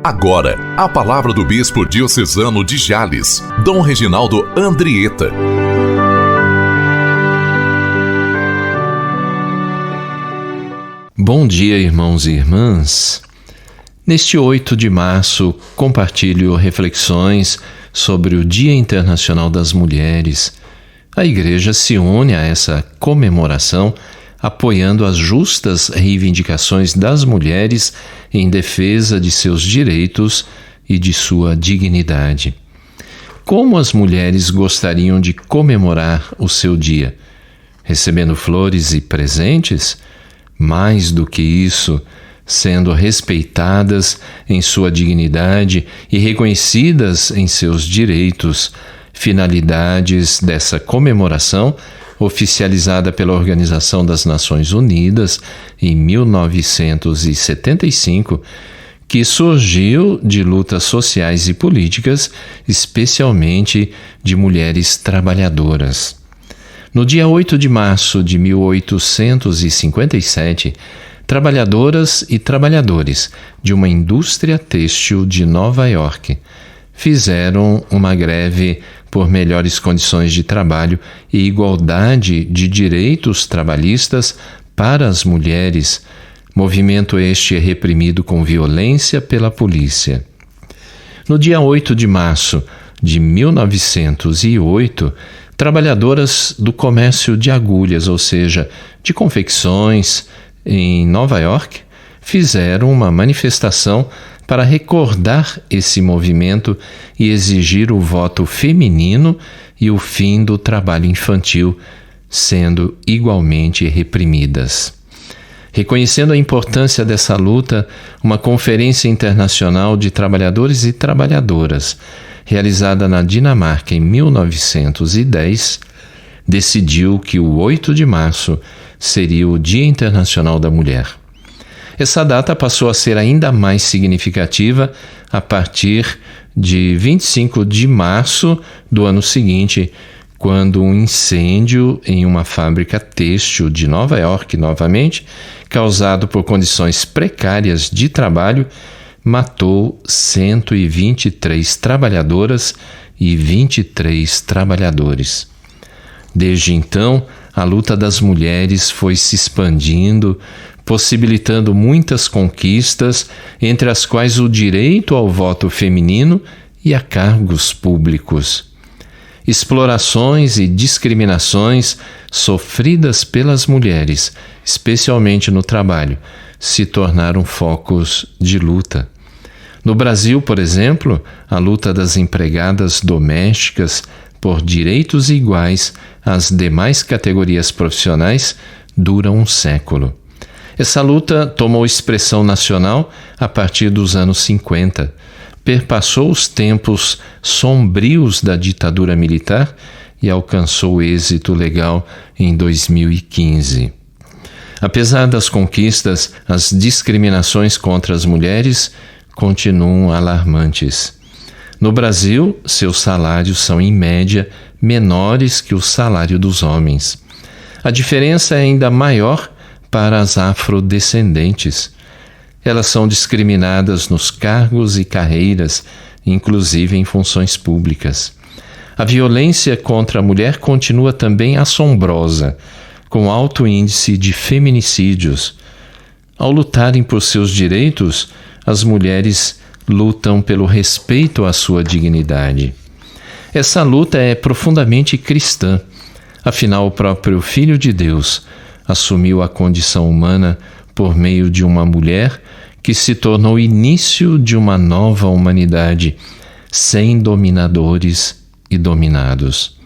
Agora, a palavra do bispo diocesano de Jales, Dom Reginaldo Andrieta. Bom dia, irmãos e irmãs. Neste 8 de março, compartilho reflexões sobre o Dia Internacional das Mulheres. A Igreja se une a essa comemoração apoiando as justas reivindicações das mulheres em defesa de seus direitos e de sua dignidade. Como as mulheres gostariam de comemorar o seu dia? Recebendo flores e presentes? Mais do que isso, sendo respeitadas em sua dignidade e reconhecidas em seus direitos, finalidades dessa comemoração, oficializada pela Organização das Nações Unidas em 1975, que surgiu de lutas sociais e políticas, especialmente de mulheres trabalhadoras. No dia 8 de março de 1857, trabalhadoras e trabalhadores de uma indústria têxtil de Nova York fizeram uma greve por melhores condições de trabalho e igualdade de direitos trabalhistas para as mulheres, movimento este reprimido com violência pela polícia. No dia 8 de março de 1908, trabalhadoras do comércio de agulhas, ou seja, de confecções, em Nova York, fizeram uma manifestação para recordar esse movimento e exigir o voto feminino e o fim do trabalho infantil, sendo igualmente reprimidas. Reconhecendo a importância dessa luta, uma Conferência Internacional de Trabalhadores e Trabalhadoras, realizada na Dinamarca em 1910, decidiu que o 8 de março seria o Dia Internacional da Mulher. Essa data passou a ser ainda mais significativa a partir de 25 de março do ano seguinte, quando um incêndio em uma fábrica têxtil de Nova York, novamente, causado por condições precárias de trabalho, matou 123 trabalhadoras e 23 trabalhadores. Desde então, a luta das mulheres foi se expandindo, possibilitando muitas conquistas, entre as quais o direito ao voto feminino e a cargos públicos. Explorações e discriminações sofridas pelas mulheres, especialmente no trabalho, se tornaram focos de luta. No Brasil, por exemplo, a luta das empregadas domésticas por direitos iguais às demais categorias profissionais dura um século. Essa luta tomou expressão nacional a partir dos anos 50, perpassou os tempos sombrios da ditadura militar e alcançou êxito legal em 2015. Apesar das conquistas, as discriminações contra as mulheres continuam alarmantes. No Brasil, seus salários são, em média, menores que o salário dos homens. A diferença é ainda maior para as afrodescendentes. Elas são discriminadas nos cargos e carreiras, inclusive em funções públicas. A violência contra a mulher continua também assombrosa, com alto índice de feminicídios. Ao lutarem por seus direitos, as mulheres lutam pelo respeito à sua dignidade. Essa luta é profundamente cristã. Afinal, o próprio Filho de Deus assumiu a condição humana por meio de uma mulher que se tornou o início de uma nova humanidade, sem dominadores e dominados.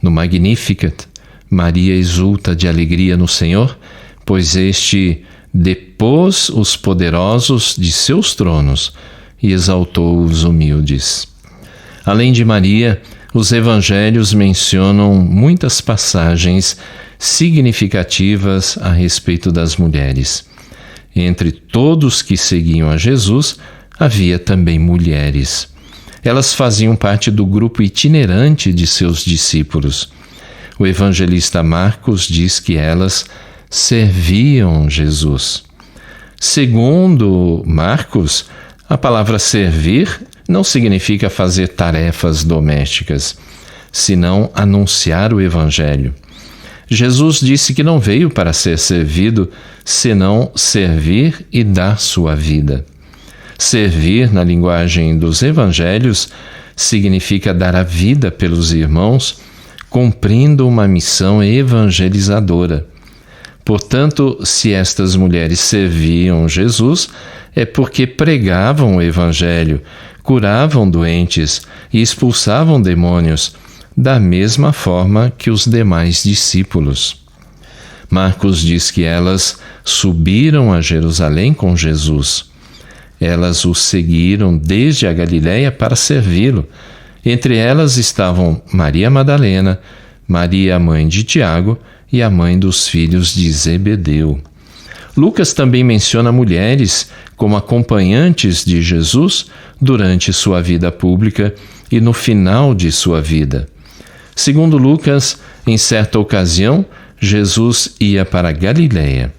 No Magnificat, Maria exulta de alegria no Senhor, pois este depôs os poderosos de seus tronos e exaltou os humildes. Além de Maria, os evangelhos mencionam muitas passagens significativas a respeito das mulheres. Entre todos que seguiam a Jesus, havia também mulheres. Elas faziam parte do grupo itinerante de seus discípulos. O evangelista Marcos diz que elas serviam Jesus. Segundo Marcos, A palavra servir não significa fazer tarefas domésticas, senão anunciar o Evangelho. Jesus disse que não veio para ser servido, senão servir e dar sua vida. Servir, na linguagem dos Evangelhos, significa dar a vida pelos irmãos, cumprindo uma missão evangelizadora. Portanto, se estas mulheres serviam Jesus, é porque pregavam o Evangelho, curavam doentes e expulsavam demônios, da mesma forma que os demais discípulos. Marcos diz que elas subiram a Jerusalém com Jesus. Elas o seguiram desde a Galiléia para servi-lo. Entre elas estavam Maria Madalena, Maria, mãe de Tiago, e a mãe dos filhos de Zebedeu. Lucas também menciona mulheres como acompanhantes de Jesus durante sua vida pública e no final de sua vida. Segundo Lucas, em certa ocasião, Jesus ia para Galiléia.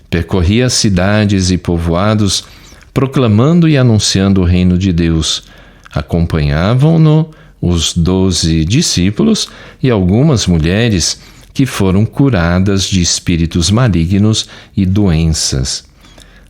Percorria cidades e povoados, proclamando e anunciando o reino de Deus. Acompanhavam-no os 12 discípulos e algumas mulheres que foram curadas de espíritos malignos e doenças.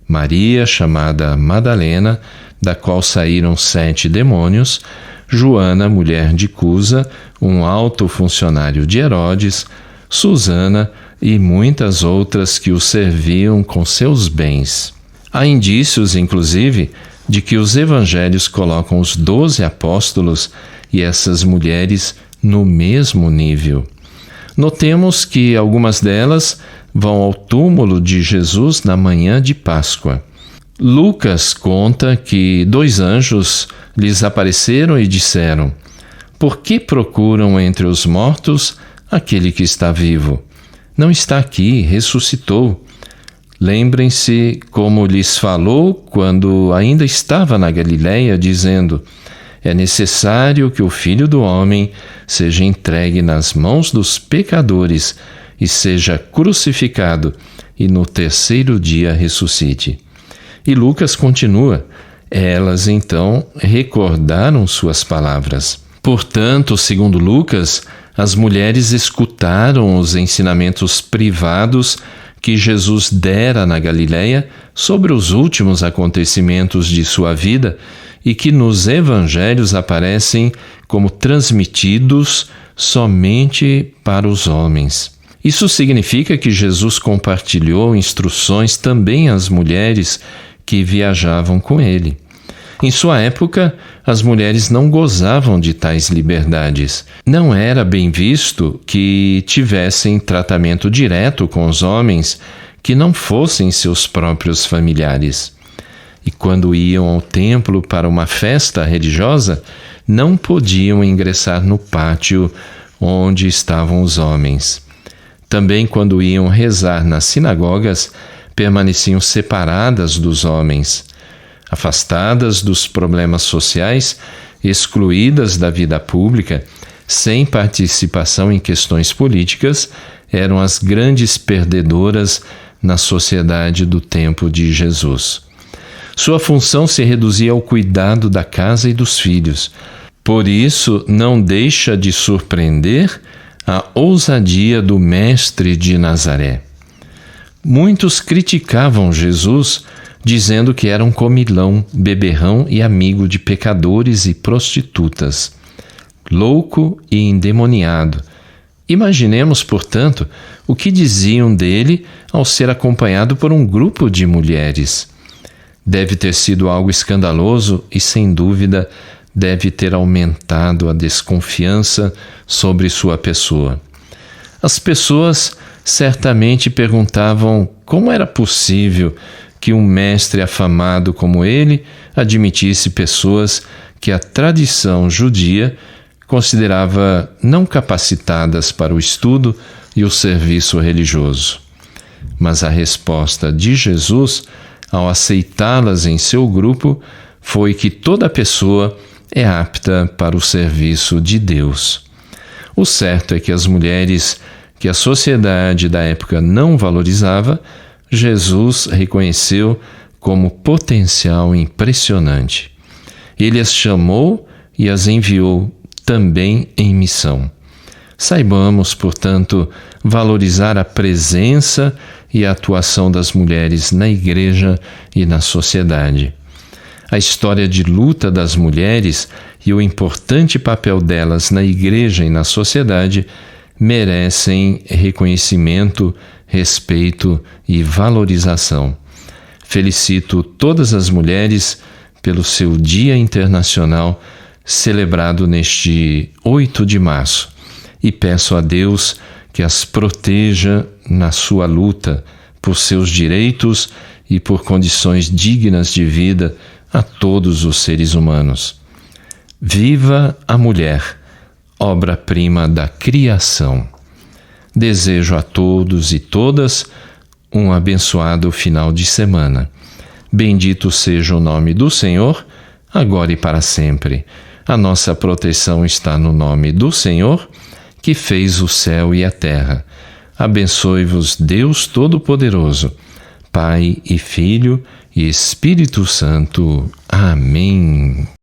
Maria, chamada Madalena, da qual saíram 7 demônios, Joana, mulher de Cusa, um alto funcionário de Herodes, Susana e muitas outras que o serviam com seus bens. Há indícios, inclusive, de que os evangelhos colocam os 12 apóstolos e essas mulheres no mesmo nível. Notemos que algumas delas vão ao túmulo de Jesus na manhã de Páscoa. Lucas conta que 2 anjos lhes apareceram e disseram: "Por que procuram entre os mortos aquele que está vivo? Não está aqui, ressuscitou. Lembrem-se como lhes falou quando ainda estava na Galiléia, dizendo: é necessário que o Filho do Homem seja entregue nas mãos dos pecadores e seja crucificado, e no 3º dia ressuscite." E Lucas continua: elas então recordaram suas palavras. Portanto, segundo Lucas, as mulheres escutaram os ensinamentos privados que Jesus dera na Galiléia sobre os últimos acontecimentos de sua vida e que nos evangelhos aparecem como transmitidos somente para os homens. Isso significa que Jesus compartilhou instruções também às mulheres que viajavam com ele. Em sua época, as mulheres não gozavam de tais liberdades. Não era bem visto que tivessem tratamento direto com os homens que não fossem seus próprios familiares. E quando iam ao templo para uma festa religiosa, não podiam ingressar no pátio onde estavam os homens. Também quando iam rezar nas sinagogas, permaneciam separadas dos homens, afastadas dos problemas sociais, excluídas da vida pública, sem participação em questões políticas, eram as grandes perdedoras na sociedade do tempo de Jesus. Sua função se reduzia ao cuidado da casa e dos filhos. Por isso, não deixa de surpreender a ousadia do Mestre de Nazaré. Muitos criticavam Jesus, dizendo que era um comilão, beberrão e amigo de pecadores e prostitutas, louco e endemoniado. Imaginemos, portanto, o que diziam dele ao ser acompanhado por um grupo de mulheres. Deve ter sido algo escandaloso e, sem dúvida, deve ter aumentado a desconfiança sobre sua pessoa. As pessoas certamente perguntavam como era possível que um mestre afamado como ele admitisse pessoas que a tradição judia considerava não capacitadas para o estudo e o serviço religioso. Mas a resposta de Jesus, ao aceitá-las em seu grupo, foi que toda pessoa é apta para o serviço de Deus. O certo é que as mulheres que a sociedade da época não valorizava, Jesus reconheceu como potencial impressionante. Ele as chamou e as enviou também em missão. Saibamos, portanto, valorizar a presença e a atuação das mulheres na igreja e na sociedade. A história de luta das mulheres e o importante papel delas na igreja e na sociedade merecem reconhecimento, respeito e valorização. Felicito todas as mulheres pelo seu Dia Internacional, celebrado neste 8 de março, e peço a Deus que as proteja na sua luta por seus direitos e por condições dignas de vida a todos os seres humanos. Viva a mulher, obra-prima da criação. Desejo a todos e todas um abençoado final de semana. Bendito seja o nome do Senhor, agora e para sempre. A nossa proteção está no nome do Senhor, que fez o céu e a terra. Abençoe-vos Deus Todo-Poderoso, Pai e Filho e Espírito Santo. Amém.